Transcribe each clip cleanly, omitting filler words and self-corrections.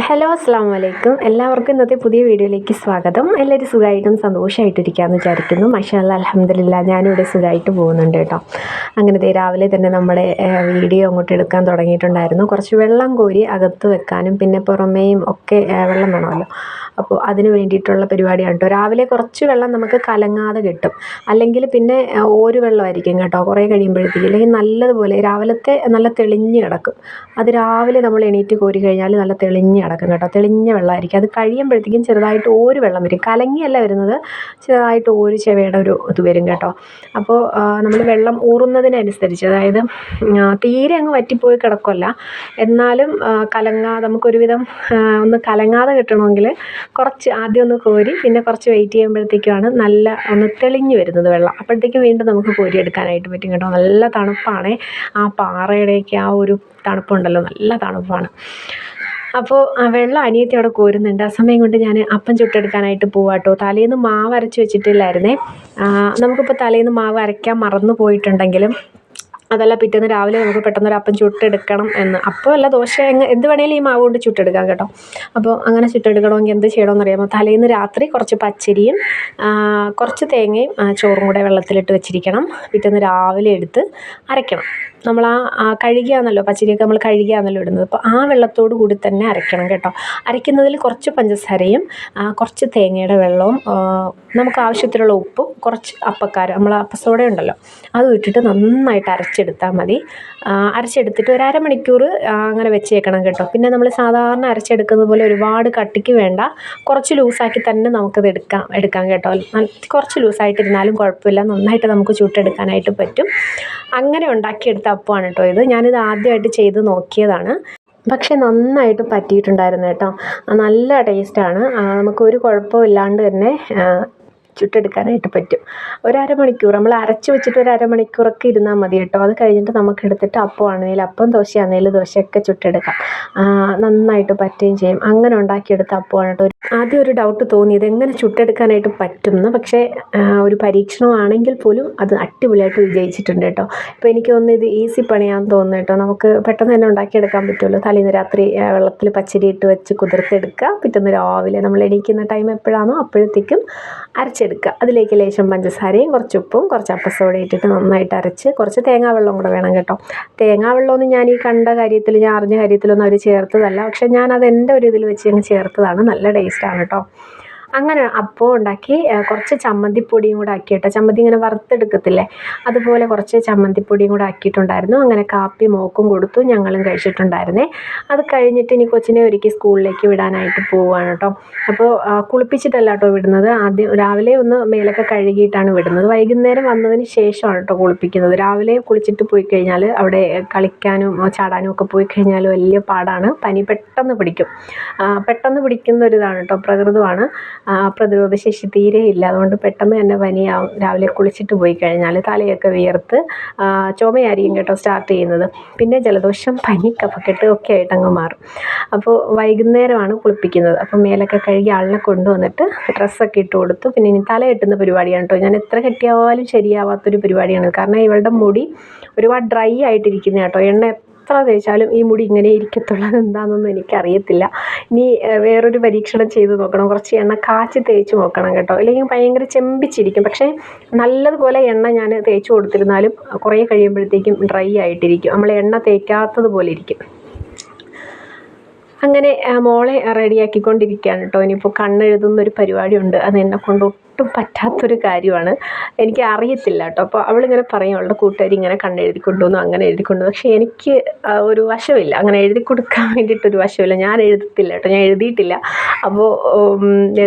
Hello അസ്സാം വലൈക്കും. എല്ലാവർക്കും ഇന്നത്തെ പുതിയ വീഡിയോയിലേക്ക് സ്വാഗതം. എല്ലാവരും സുഖമായിട്ടും സന്തോഷമായിട്ടിരിക്കാമെന്ന് വിചാരിക്കുന്നു. മാഷാ അല്ലാ അൽഹംദുലില്ലാ ഞാനിവിടെ സുഖമായിട്ട് പോകുന്നുണ്ട് കേട്ടോ. അങ്ങനെ രാവിലെ തന്നെ നമ്മുടെ വീഡിയോ അങ്ങോട്ട് എടുക്കാൻ തുടങ്ങിയിട്ടുണ്ടായിരുന്നു. കുറച്ച് വെള്ളം കോരി അകത്ത് വെക്കാനും പിന്നെ പുറമേയും ഒക്കെ വെള്ളം വേണമല്ലോ. അപ്പോൾ അതിന് വേണ്ടിയിട്ടുള്ള പരിപാടിയാണ് കേട്ടോ. രാവിലെ കുറച്ച് വെള്ളം നമുക്ക് കലങ്ങാതെ കിട്ടും. അല്ലെങ്കിൽ പിന്നെ ഒരു വെള്ളമായിരിക്കും കേട്ടോ കുറേ കഴിയുമ്പോഴത്തേക്ക്. അല്ലെങ്കിൽ നല്ലതുപോലെ രാവിലത്തെ നല്ല തെളിഞ്ഞ് കിടക്കും. അത് രാവിലെ നമ്മൾ എണീറ്റ് കോരി കഴിഞ്ഞാൽ നല്ല തെളിഞ്ഞ് കിടക്കും കേട്ടോ. തെളിഞ്ഞ വെള്ളമായിരിക്കും. അത് കഴിയുമ്പോഴത്തേക്കും ചെറുതായിട്ട് ഒരു വെള്ളം വരും. കലങ്ങിയല്ല വരുന്നത്, ചെറുതായിട്ട് ഒരു ചെവയുടെ ഒരു ഇത് വരും കേട്ടോ. അപ്പോൾ നമ്മൾ വെള്ളം ഊറുന്നതിനനുസരിച്ച്, അതായത് തീരെ അങ്ങ് വറ്റിപ്പോയി കിടക്കുമല്ല, എന്നാലും നമുക്കൊരുവിധം ഒന്ന് കലങ്ങാതെ കിട്ടണമെങ്കിൽ കുറച്ച് ആദ്യം ഒന്ന് കോരി പിന്നെ കുറച്ച് വെയിറ്റ് ചെയ്യുമ്പോഴത്തേക്കുമാണ് നല്ല ഒന്ന് തെളിഞ്ഞ് വരുന്നത് വെള്ളം. അപ്പോഴത്തേക്ക് വീണ്ടും നമുക്ക് കോരിയെടുക്കാനായിട്ട് പറ്റും കേട്ടോ. നല്ല തണുപ്പാണ്. ആ പാറയുടെയൊക്കെ ആ ഒരു തണുപ്പുണ്ടല്ലോ, നല്ല തണുപ്പാണ്. അപ്പോൾ വെള്ളം അനിയത്തി അവിടെ കോരുന്നുണ്ട്. ആ സമയം കൊണ്ട് ഞാൻ അപ്പം ചുട്ടെടുക്കാനായിട്ട് പോവാട്ടോ. തലേന്ന് മാവ് അരച്ച് വെച്ചിട്ടില്ലായിരുന്നേ. നമുക്കിപ്പോൾ തലേന്ന് മാവ് അരയ്ക്കാൻ മറന്നു പോയിട്ടുണ്ടെങ്കിലും അതല്ല പിറ്റേന്ന് രാവിലെ നമുക്ക് പെട്ടെന്നൊരു അപ്പം ചുട്ടെടുക്കണം എന്ന്, അപ്പമല്ല ദോശ എന്ത് വേണേലും ഈ മാവ് കൊണ്ട് ചുട്ടെടുക്കാം കേട്ടോ. അപ്പോൾ അങ്ങനെ ചുട്ടെടുക്കണമെങ്കിൽ എന്ത് ചെയ്യണമെന്ന് അറിയാമോ? തലേന്ന് രാത്രി കുറച്ച് പച്ചരിയും കുറച്ച് തേങ്ങയും ചോറും കൂടെ വെള്ളത്തിലിട്ട് വെച്ചിരിക്കണം. പിറ്റേന്ന് രാവിലെ എടുത്ത് അരയ്ക്കണം. നമ്മൾ കഴുകിയാണല്ലോ പച്ചരിയൊക്കെ നമ്മൾ കഴുകിയാണല്ലോ ഇടുന്നത്. അപ്പോൾ ആ വെള്ളത്തോട് കൂടി തന്നെ അരയ്ക്കണം കേട്ടോ. അരയ്ക്കുന്നതിൽ കുറച്ച് പഞ്ചസാരയും കുറച്ച് തേങ്ങയുടെ വെള്ളവും നമുക്ക് ആവശ്യത്തിനുള്ള ഉപ്പും കുറച്ച് അപ്പക്കാരം, നമ്മൾ അപ്പസോഡ ഉണ്ടല്ലോ, അതും ഇട്ടിട്ട് നന്നായിട്ട് അരച്ചെടുത്താൽ മതി. അരച്ചെടുത്തിട്ട് ഒരു അരമണിക്കൂർ അങ്ങനെ വെച്ചേക്കണം കേട്ടോ. പിന്നെ നമ്മൾ സാധാരണ അരച്ചെടുക്കുന്നത് പോലെ ഒരുപാട് കട്ടിക്ക് വേണ്ട, കുറച്ച് ലൂസാക്കി തന്നെ നമുക്കത് എടുക്കാം കേട്ടോ. കുറച്ച് ലൂസായിട്ടിരുന്നാലും കുഴപ്പമില്ല, നന്നായിട്ട് നമുക്ക് ചുട്ടെടുക്കാനായിട്ട് പറ്റും. അങ്ങനെ ഉണ്ടാക്കിയെടുത്ത അപ്പമാണ് കേട്ടോ ഇത്. ഞാനിത് ആദ്യമായിട്ട് ചെയ്ത് നോക്കിയതാണ്. പക്ഷെ നന്നായിട്ട് പറ്റിയിട്ടുണ്ടായിരുന്നു കേട്ടോ. നല്ല ടേസ്റ്റാണ്. നമുക്കൊരു കുഴപ്പമില്ലാണ്ട് തന്നെ ചുട്ടെടുക്കാനായിട്ട് പറ്റും. ഒരു അരമണിക്കൂർ നമ്മൾ അരച്ച് വെച്ചിട്ട് ഒരു അരമണിക്കൂറൊക്കെ ഇരുന്നാൽ മതി കേട്ടോ. അത് കഴിഞ്ഞിട്ട് നമുക്കെടുത്തിട്ട് അപ്പമാണെങ്കിലും അപ്പം ദോശയാണെങ്കിലും ദോശയൊക്കെ ചുട്ടെടുക്കാം. നന്നായിട്ട് പറ്റുകയും ചെയ്യും. അങ്ങനെ ഉണ്ടാക്കിയെടുത്ത അപ്പമാണ് കേട്ടോ. ആദ്യം ഒരു ഡൗട്ട് തോന്നി ഇതെങ്ങനെ ചുട്ടെടുക്കാനായിട്ട് പറ്റുമെന്ന്. പക്ഷേ ഒരു പരീക്ഷണമാണെങ്കിൽ പോലും അത് അടിപൊളിയായിട്ട് വിജയിച്ചിട്ടുണ്ട് കേട്ടോ. ഇപ്പോൾ എനിക്ക് തോന്നുന്നു ഇത് ഈസി പണിയാണെന്ന് തോന്നുന്നു കേട്ടോ. നമുക്ക് പെട്ടെന്ന് തന്നെ ഉണ്ടാക്കിയെടുക്കാൻ പറ്റുമല്ലോ. തലേന്ന് രാത്രി വെള്ളത്തിൽ പച്ചരി ഇട്ട് വെച്ച് കുതിർത്തെടുക്കുക. പിറ്റേന്ന് രാവിലെ നമ്മൾ എണീക്കുന്ന ടൈം എപ്പോഴാണോ അപ്പോഴത്തേക്കും അരച്ചെടുക്കുക. അതിലേക്ക് ലേശം പഞ്ചസാരയും കുറച്ച് ഉപ്പും കുറച്ച് അപ്പസോഡ ഇട്ടിട്ട് നന്നായിട്ട് അരച്ച് കുറച്ച് തേങ്ങാവെള്ളം കൂടെ വേണം കേട്ടോ. തേങ്ങാവെള്ളമൊന്നും ഞാൻ ഈ കണ്ട കാര്യത്തിൽ, ഞാൻ അറിഞ്ഞ കാര്യത്തിലൊന്നും അവർ ചേർത്തതല്ല. പക്ഷേ ഞാനത് എൻ്റെ ഒരു ഇതിൽ വെച്ച് അങ്ങ് ചേർത്തതാണ്. നല്ല ടേസ്റ്റാണ് കേട്ടോ. അങ്ങനെ അപ്പം ഉണ്ടാക്കി കുറച്ച് ചമ്മന്തിപ്പൊടിയും കൂടെ ആക്കിയിട്ട്, ചമ്മന്തി ഇങ്ങനെ വറുത്തെടുക്കത്തില്ലേ, അതുപോലെ കുറച്ച് ചമ്മന്തിപ്പൊടിയും കൂടെ ആക്കിയിട്ടുണ്ടായിരുന്നു. അങ്ങനെ കാപ്പി മോക്കും കൊടുത്തു, ഞങ്ങളും കഴിച്ചിട്ടുണ്ടായിരുന്നേ. അത് കഴിഞ്ഞിട്ട് ഇനി കൊച്ചിനെ ഒരുക്കി സ്കൂളിലേക്ക് വിടാനായിട്ട് പോവുകയാണ് കേട്ടോ. അപ്പോൾ കുളിപ്പിച്ചിട്ടല്ല കേട്ടോ വിടുന്നത്. ആദ്യം രാവിലെ ഒന്ന് മേലൊക്കെ കഴുകിയിട്ടാണ് വിടുന്നത്. വൈകുന്നേരം വന്നതിന് ശേഷമാണ് കേട്ടോ കുളിപ്പിക്കുന്നത്. രാവിലെ കുളിച്ചിട്ട് പോയി കഴിഞ്ഞാൽ അവിടെ കളിക്കാനും ചാടാനും ഒക്കെ പോയി കഴിഞ്ഞാൽ വലിയ പാടാണ്. പനി പെട്ടെന്ന് പിടിക്കും. പെട്ടെന്ന് പിടിക്കുന്ന ഒരിതാണ് കേട്ടോ, പ്രകൃതമാണ്. പ്രതിരോധശേഷി തീരെ ഇല്ല. അതുകൊണ്ട് പെട്ടെന്ന് തന്നെ പനിയാവും രാവിലെ കുളിച്ചിട്ട് പോയി കഴിഞ്ഞാൽ. തലയൊക്കെ വിയർത്ത് ചുമയായിരിക്കും കേട്ടോ സ്റ്റാർട്ട് ചെയ്യുന്നത്. പിന്നെ ജലദോഷം, പനി, കഫക്കെട്ട് ഒക്കെ ആയിട്ട് അങ്ങ് മാറും. അപ്പോൾ വൈകുന്നേരമാണ് കുളിപ്പിക്കുന്നത്. അപ്പോൾ മേലൊക്കെ കഴുകി ആളിനെ കൊണ്ടുവന്നിട്ട് ഡ്രസ്സൊക്കെ ഇട്ട് കൊടുത്തു. പിന്നെ ഇനി തല കെട്ടുന്ന പരിപാടിയാണ് കേട്ടോ. ഞാൻ എത്ര കെട്ടിയാലും ശരിയാവാത്തൊരു പരിപാടിയാണ്. കാരണം ഇവളുടെ മുടി ഒരുപാട് ഡ്രൈ ആയിട്ടിരിക്കുന്ന കേട്ടോ. എണ്ണ എത്ര തേച്ചാലും ഈ മുടി ഇങ്ങനെ ഇരിക്കത്തുള്ളത് എന്താണെന്നൊന്നും എനിക്കറിയത്തില്ല. ഇനി വേറൊരു പരീക്ഷണം ചെയ്ത് നോക്കണം. കുറച്ച് എണ്ണ കാച്ചി തേച്ച് നോക്കണം കേട്ടോ. അല്ലെങ്കിൽ ഭയങ്കര ചെമ്പിച്ചിരിക്കും. പക്ഷേ നല്ലതുപോലെ എണ്ണ ഞാൻ തേച്ച് കൊടുത്തിരുന്നാലും കുറേ കഴിയുമ്പോഴത്തേക്കും ഡ്രൈ ആയിട്ടിരിക്കും. നമ്മൾ എണ്ണ തേക്കാത്തത് പോലെ ഇരിക്കും. അങ്ങനെ മോളെ റെഡിയാക്കിക്കൊണ്ടിരിക്കുകയാണ് കേട്ടോ. ഇനിയിപ്പോൾ കണ്ണെഴുതുന്നൊരു പരിപാടിയുണ്ട്. അത് എന്നെക്കൊണ്ട് ഒട്ടും പറ്റാത്തൊരു കാര്യമാണ്. എനിക്ക് അറിയത്തില്ല കേട്ടോ. അപ്പോൾ അവളിങ്ങനെ പറയും അവളുടെ കൂട്ടുകാരി ഇങ്ങനെ കണ്ണെഴുതി കൊണ്ടുവന്നു, അങ്ങനെ എഴുതി കൊണ്ടുവന്നു. പക്ഷേ എനിക്ക് ഒരു വശമില്ല, അങ്ങനെ എഴുതി കൊടുക്കാൻ വേണ്ടിയിട്ടൊരു വശമില്ല. ഞാൻ എഴുതത്തില്ല കേട്ടോ, ഞാൻ എഴുതിയിട്ടില്ല. അപ്പോൾ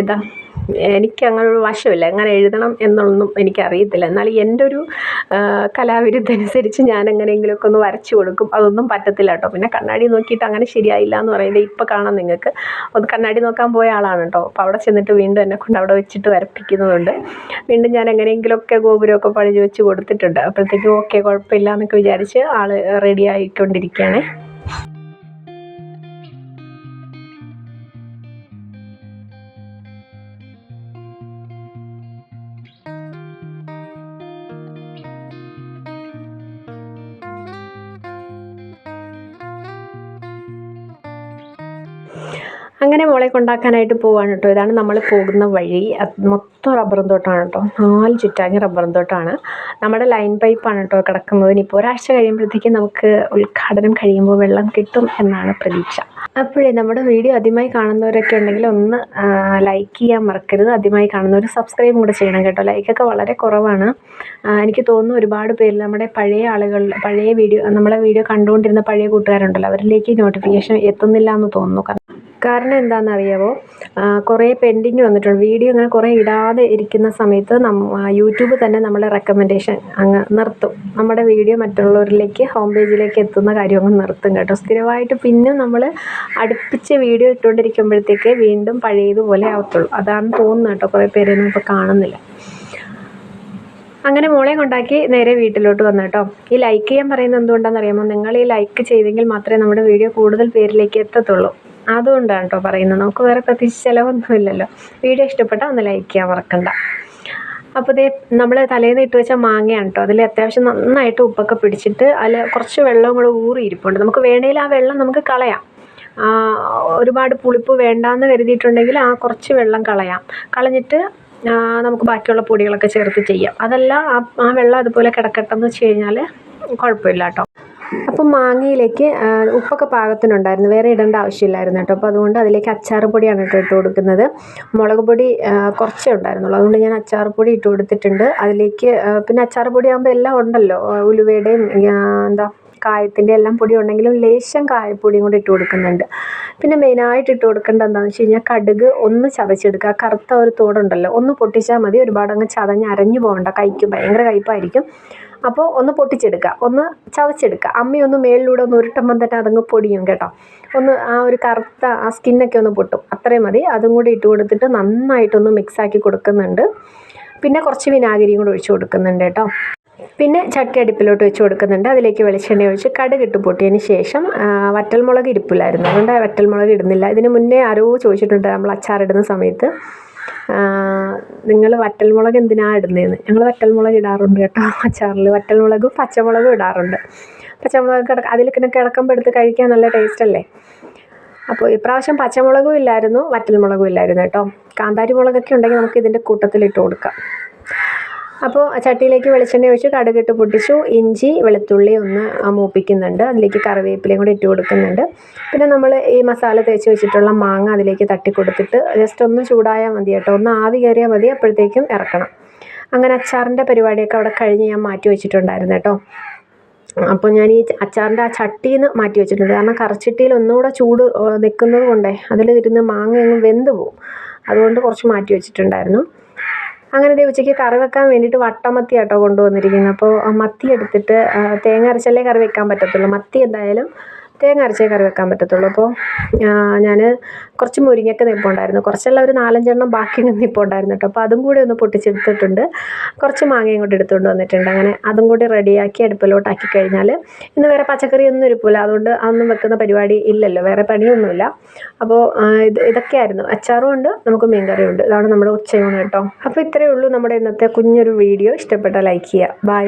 എനിക്ക് അങ്ങനെ ഒരു വശമില്ല. എങ്ങനെ എഴുതണം എന്നുള്ളതൊന്നും എനിക്കറിയത്തില്ല. എന്നാൽ എൻ്റെ ഒരു കലാവിരുദ്ധ അനുസരിച്ച് ഞാൻ എങ്ങനെയെങ്കിലുമൊക്കെ ഒന്ന് വരച്ചു കൊടുക്കും. അതൊന്നും പറ്റത്തില്ല കേട്ടോ. പിന്നെ കണ്ണാടി നോക്കിയിട്ട് അങ്ങനെ ശരിയായില്ല എന്ന് പറയുന്നത് ഇപ്പോൾ കാണാം നിങ്ങൾക്ക്. ഒന്ന് കണ്ണാടി നോക്കാൻ പോയ ആളാണ് കേട്ടോ. അപ്പോൾ അവിടെ ചെന്നിട്ട് വീണ്ടും എന്നെക്കൊണ്ട് അവിടെ വെച്ചിട്ട് വരപ്പിക്കുന്നുണ്ട്. വീണ്ടും ഞാൻ എങ്ങനെയെങ്കിലുമൊക്കെ ഗോപുരമൊക്കെ പണിഞ്ഞ് വെച്ച് കൊടുത്തിട്ടുണ്ട്. അപ്പോഴത്തേക്കും ഓക്കെ കുഴപ്പമില്ല എന്നൊക്കെ വിചാരിച്ച് ആൾ റെഡി ആയിക്കൊണ്ടിരിക്കുകയാണേ. അങ്ങനെ മോളെ കൊണ്ടാക്കാനായിട്ട് പോവാണ് കേട്ടോ. ഇതാണ് നമ്മൾ പോകുന്ന വഴി. മൊത്തം റബ്ബറും തോട്ടമാണ് കേട്ടോ. 4 ചുറ്റാഞ്ഞ റബ്ബറും തോട്ടമാണ്. നമ്മുടെ ലൈൻ പൈപ്പാണ് കേട്ടോ കിടക്കുന്നത്. ഇനിയിപ്പോൾ ഒരാഴ്ച കഴിയുമ്പോഴത്തേക്കും നമുക്ക് ഉദ്ഘാടനം കഴിയുമ്പോൾ വെള്ളം കിട്ടും എന്നാണ് പ്രതീക്ഷ. അപ്പോഴേ നമ്മുടെ വീഡിയോ ആദ്യമായി കാണുന്നവരൊക്കെ ഉണ്ടെങ്കിൽ ഒന്ന് ലൈക്ക് ചെയ്യാൻ മറക്കരുത്. ആദ്യമായി കാണുന്നവർ സബ്സ്ക്രൈബും കൂടെ ചെയ്യണം കേട്ടോ. ലൈക്കൊക്കെ വളരെ കുറവാണ്. എനിക്ക് തോന്നുന്നു ഒരുപാട് പേര് നമ്മുടെ പഴയ ആളുകൾ, നമ്മളെ വീഡിയോ കണ്ടുകൊണ്ടിരുന്ന പഴയ കൂട്ടുകാരുണ്ടല്ലോ, അവരിലേക്ക് നോട്ടിഫിക്കേഷൻ എത്തുന്നില്ല എന്ന് തോന്നുന്നു. കാരണം എന്താണെന്നറിയാമോ, കുറേ പെൻഡിങ് വന്നിട്ടുണ്ട്. വീഡിയോ ഇങ്ങനെ കുറേ ഇടാതെ ഇരിക്കുന്ന സമയത്ത് യൂട്യൂബ് തന്നെ നമ്മളെ റെക്കമെൻഡേഷൻ അങ്ങ് നിർത്തും. നമ്മുടെ വീഡിയോ മറ്റുള്ളവരിലേക്ക് ഹോം പേജിലേക്ക് എത്തുന്ന കാര്യം അങ്ങ് നിർത്തും കേട്ടോ. സ്ഥിരമായിട്ട് പിന്നെ നമ്മൾ അടുപ്പിച്ച് വീഡിയോ ഇട്ടുകൊണ്ടിരിക്കുമ്പോഴത്തേക്ക് വീണ്ടും പഴയതുപോലെ ആവത്തുള്ളൂ. അതാണ് തോന്നുന്നത് കേട്ടോ. കുറേ പേരൊന്നും ഇപ്പോൾ കാണുന്നില്ല. അങ്ങനെ മോളെ കൊണ്ടാക്കി നേരെ വീട്ടിലോട്ട് വന്നു കേട്ടോ. ഈ ലൈക്ക് ചെയ്യാൻ പറയുന്നത് എന്തുകൊണ്ടാണെന്നറിയാമോ, നിങ്ങൾ ഈ ലൈക്ക് ചെയ്തെങ്കിൽ മാത്രമേ നമ്മുടെ വീഡിയോ കൂടുതൽ പേരിലേക്ക് എത്തത്തുള്ളൂ. അതുകൊണ്ടാണ് കേട്ടോ പറയുന്നത്. നമുക്ക് വേറെ പ്രത്യേകിച്ച് ചിലവൊന്നുമില്ലല്ലോ. വീഡിയോ ഇഷ്ടപ്പെട്ടാൽ ഒന്ന് ലൈക്ക് ചെയ്യാൻ മറക്കണ്ട. അപ്പോൾ ഇതേ നമ്മൾ തലേന്ന് ഇട്ട് വെച്ച മാങ്ങയാണ് കേട്ടോ. അതിൽ അത്യാവശ്യം നന്നായിട്ട് ഉപ്പൊക്കെ പിടിച്ചിട്ട് അതിൽ കുറച്ച് വെള്ളവും കൂടെ ഊറിയിരിപ്പുണ്ട്. നമുക്ക് വേണമെങ്കിൽ ആ വെള്ളം നമുക്ക് കളയാം. ഒരുപാട് പുളിപ്പ് വേണ്ടാന്ന് കരുതിയിട്ടുണ്ടെങ്കിൽ ആ കുറച്ച് വെള്ളം കളഞ്ഞിട്ട് നമുക്ക് ബാക്കിയുള്ള പൊടികളൊക്കെ ചേർത്ത് ചെയ്യാം. അതല്ല ആ വെള്ളം അതുപോലെ കിടക്കട്ടെന്ന് വെച്ച് കഴിഞ്ഞാൽ കുഴപ്പമില്ല കേട്ടോ. അപ്പം മാങ്ങയിലേക്ക് ഉപ്പൊക്കെ പാകത്തിനുണ്ടായിരുന്നു, വേറെ ഇടേണ്ട ആവശ്യമില്ലായിരുന്നു കേട്ടോ. അപ്പോൾ അതുകൊണ്ട് അതിലേക്ക് അച്ചാർ പൊടിയാണ് കേട്ടോ ഇട്ട് കൊടുക്കുന്നത്. മുളക് പൊടി കുറച്ചേ ഉണ്ടായിരുന്നുള്ളൂ, അതുകൊണ്ട് ഞാൻ അച്ചാർ പൊടി ഇട്ട് കൊടുത്തിട്ടുണ്ട്. അതിലേക്ക് പിന്നെ അച്ചാർ പൊടി ആകുമ്പോൾ എല്ലാം ഉണ്ടല്ലോ, ഉലുവയുടെയും കായത്തിൻ്റെ എല്ലാം പൊടി ഉണ്ടെങ്കിലും ലേശം കായപ്പൊടിയും കൂടി ഇട്ട് കൊടുക്കുന്നുണ്ട്. പിന്നെ മെയിനായിട്ട് ഇട്ട് കൊടുക്കേണ്ടത് എന്താണെന്ന് വെച്ച് കഴിഞ്ഞാൽ കടുക് ഒന്ന് ചതച്ചെടുക്കുക. കറുത്ത ഒരു തോടുണ്ടല്ലോ, ഒന്ന് പൊട്ടിച്ചാൽ മതി. ഒരുപാട് അങ്ങ് ചതഞ്ഞ് അരഞ്ഞു പോകണ്ട, ഭയങ്കര കയ്പ്പായിരിക്കും. അപ്പോൾ ഒന്ന് പൊട്ടിച്ചെടുക്കുക, ഒന്ന് ചതച്ചെടുക്കുക. അമ്മയൊന്ന് മേളിലൂടെ ഒന്ന് ഉരുട്ടുമ്പം തന്നെ അതങ്ങ് പൊടിയും കേട്ടോ. ഒന്ന് ആ ഒരു കറുത്ത ആ സ്കിന്നൊക്കെ ഒന്ന് പൊട്ടും, അത്രയും മതി. അതും കൂടി ഇട്ട് കൊടുത്തിട്ട് നന്നായിട്ടൊന്ന് മിക്സാക്കി കൊടുക്കുന്നുണ്ട്. പിന്നെ കുറച്ച് വിനാഗിരിയും കൂടി ഒഴിച്ച് കൊടുക്കുന്നുണ്ട് കേട്ടോ. പിന്നെ ചട്ടി അടുപ്പിലോട്ട് വെച്ച് കൊടുക്കുന്നുണ്ട്. അതിലേക്ക് വെളിച്ചെണ്ണ ഒഴിച്ച് കടുകിട്ട് പൊട്ടിയതിന് ശേഷം വറ്റൽമുളക് ഇരിപ്പില്ലായിരുന്നു, അതുകൊണ്ട് വറ്റൽമുളക് ഇടുന്നില്ല. ഇതിന് മുന്നേ ആരോ ചോദിച്ചിട്ടുണ്ട് നമ്മൾ അച്ചാറിടുന്ന സമയത്ത്, നിങ്ങൾ വറ്റൽമുളക് എന്തിനാണ് ഇടുന്നതെന്ന്. ഞങ്ങൾ വറ്റൽമുളക് ഇടാറുണ്ട് കേട്ടോ അച്ചാറിൽ. വറ്റൽമുളകും പച്ചമുളകും ഇടാറുണ്ട്. പച്ചമുളക് അതിൽ കിടക്കുമ്പോൾ എടുത്ത് കഴിക്കാൻ നല്ല ടേസ്റ്റ് അല്ലേ. അപ്പോൾ ഇപ്രാവശ്യം പച്ചമുളകും ഇല്ലായിരുന്നു, വറ്റൽമുളകും ഇല്ലായിരുന്നു കേട്ടോ. കാന്താരി മുളകൊക്കെ ഉണ്ടെങ്കിൽ നമുക്ക് ഇതിൻ്റെ കൂട്ടത്തിലിട്ട് കൊടുക്കാം. അപ്പോൾ ചട്ടിയിലേക്ക് വെളിച്ചെണ്ണ ഒഴിച്ച് കടുകിട്ട് പൊട്ടിച്ചു. ഇഞ്ചി വെളുത്തുള്ളി ഒന്ന് മൂപ്പിക്കുന്നുണ്ട്. അതിലേക്ക് കറിവേപ്പിലയും കൂടി ഇട്ട് കൊടുക്കുന്നുണ്ട്. പിന്നെ നമ്മൾ ഈ മസാല തേച്ച് വെച്ചിട്ടുള്ള മാങ്ങ അതിലേക്ക് തട്ടി കൊടുത്തിട്ട് ജസ്റ്റ് ഒന്ന് ചൂടായാൽ മതി കേട്ടോ. ഒന്ന് ആവി കയറിയാൽ മതി, അപ്പോഴത്തേക്കും ഇറക്കണം. അങ്ങനെ അച്ചാറിൻ്റെ പരിപാടിയൊക്കെ അവിടെ കഴിഞ്ഞ് ഞാൻ മാറ്റി വെച്ചിട്ടുണ്ടായിരുന്നു കേട്ടോ. അപ്പോൾ ഞാൻ ഈ അച്ചാറിൻ്റെ ആ ചട്ടിയിൽ നിന്ന് മാറ്റി വെച്ചിട്ടുണ്ട്. കാരണം കറിച്ചട്ടിയിൽ ഒന്നുകൂടെ ചൂട് നിൽക്കുന്നത് കൊണ്ടേ അതിലിരുന്ന് മാങ്ങ അങ്ങ് വെന്ത് പോവും. അതുകൊണ്ട് കുറച്ച് മാറ്റി വെച്ചിട്ടുണ്ടായിരുന്നു. അങ്ങനെ ഉച്ചയ്ക്ക് കറി വെക്കാൻ വേണ്ടിയിട്ട് വട്ടമത്തി കേട്ടോ കൊണ്ടുവന്നിരിക്കുന്നത്. അപ്പോൾ മത്തി എടുത്തിട്ട് തേങ്ങ അരച്ചല്ലേ കറി വെക്കാൻ പറ്റത്തുള്ളൂ. മത്തി എന്തായാലും തേങ്ങ അരച്ചേ കറി വെക്കാൻ പറ്റത്തുള്ളൂ. അപ്പോൾ ഞാൻ കുറച്ച് മുരിങ്ങയ്ക്ക നിൽപ്പുണ്ടായിരുന്നു, കുറച്ചെല്ലാം ഒരു 4-5 എണ്ണം ബാക്കി നിൽപ്പുണ്ടായിരുന്നു കേട്ടോ. അപ്പോൾ അതും കൂടി ഒന്ന് പൊട്ടിച്ചെടുത്തിട്ടുണ്ട്. കുറച്ച് മാങ്ങയും കൂടി എടുത്തുകൊണ്ട് വന്നിട്ടുണ്ട്. അങ്ങനെ അതും കൂടി റെഡിയാക്കി അടുപ്പിലോട്ടാക്കി കഴിഞ്ഞാൽ ഇന്ന് വേറെ പച്ചക്കറി ഒന്നും ഇരിപ്പില്ല, അതുകൊണ്ട് അതൊന്നും വെക്കുന്ന പരിപാടി ഇല്ലല്ലോ, വേറെ പണിയൊന്നുമില്ല. അപ്പോൾ ഇതൊക്കെയായിരുന്നു. അച്ചാറും ഉണ്ട്, നമുക്ക് മീൻകറിയും ഉണ്ട്. ഇതാണ് നമ്മുടെ ഉച്ചയൂണ് കേട്ടോ. അപ്പോൾ ഇത്രയേ ഉള്ളൂ നമ്മുടെ ഇന്നത്തെ കുഞ്ഞൊരു വീഡിയോ. ഇഷ്ടപ്പെട്ട ലൈക്ക് ചെയ്യുക. ബൈ.